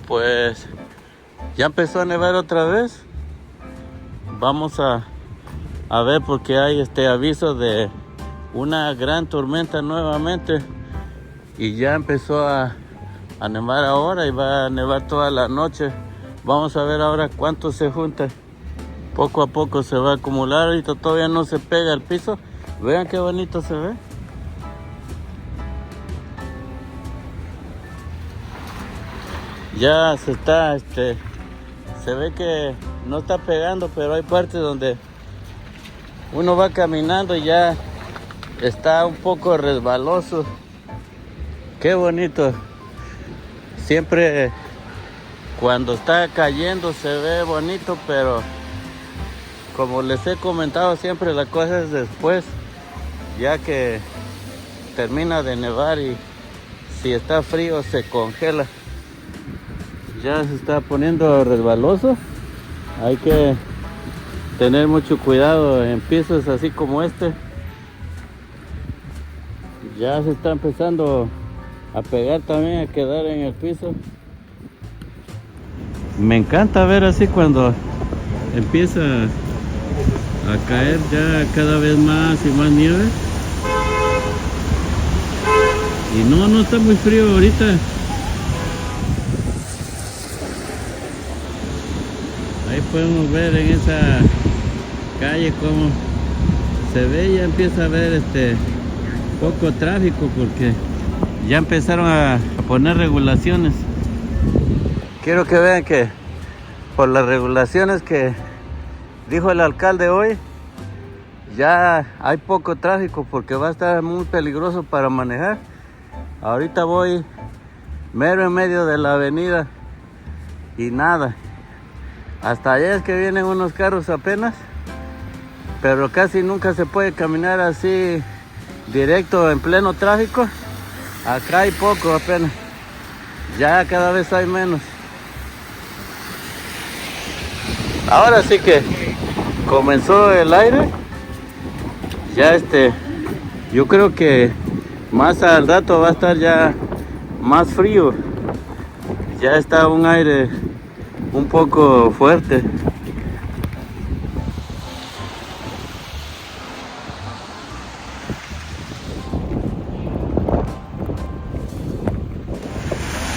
Pues ya empezó a nevar otra vez. Vamos a ver porque hay aviso de una gran tormenta nuevamente. Y ya empezó a nevar ahora y va a nevar toda la noche. Vamos a ver ahora cuánto se junta. Poco a poco se va a acumular. Ahorita todavía no se pega al piso. Vean qué bonito se ve. Ya se está, se ve que no está pegando, pero hay partes donde uno va caminando y ya está un poco resbaloso. Qué bonito. Siempre cuando está cayendo se ve bonito, pero como les he comentado siempre, la cosa es después, ya que termina de nevar y si está frío se congela. Ya se está poniendo resbaloso. Hay que tener mucho cuidado en pisos así como este. Ya se está empezando a pegar también, a quedar en el piso. Me encanta ver así cuando empieza a caer ya cada vez más y más nieve. Y no está muy frío ahorita. Ahí podemos ver en esa calle cómo se ve. Ya empieza a haber poco tráfico porque ya empezaron a poner regulaciones. Quiero que vean que por las regulaciones que dijo el alcalde hoy, ya hay poco tráfico porque va a estar muy peligroso para manejar. Ahorita voy mero en medio de la avenida y nada. Hasta allá es que vienen unos carros apenas, pero casi nunca se puede caminar así directo en pleno tráfico. Acá hay poco apenas, ya cada vez hay menos. Ahora sí que comenzó el aire. Ya yo creo que más al rato va a estar ya más frío. Ya está un aire un poco fuerte.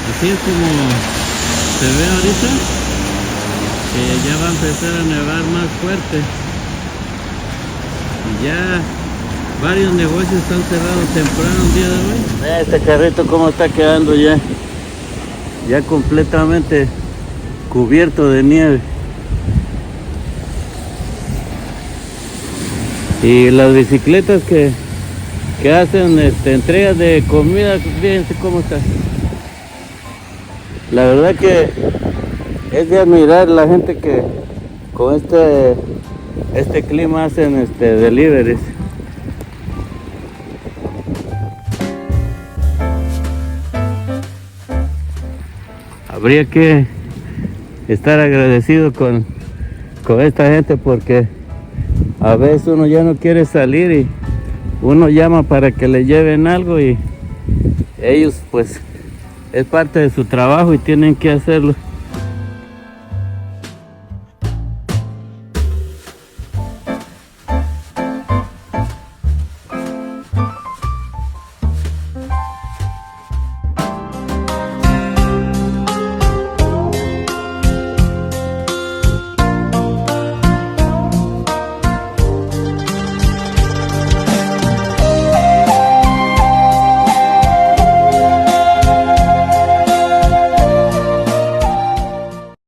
Así es como se ve ahorita, que ya va a empezar a nevar más fuerte. Y ya varios negocios están cerrados temprano el día de hoy. Vea este carrito cómo está quedando ya completamente cubierto de nieve. Y las bicicletas que hacen entregas de comida, fíjense cómo está. La verdad que es de admirar la gente que con este clima hacen deliveries. Habría que estar agradecido con esta gente porque a veces uno ya no quiere salir y uno llama para que le lleven algo y ellos pues es parte de su trabajo y tienen que hacerlo.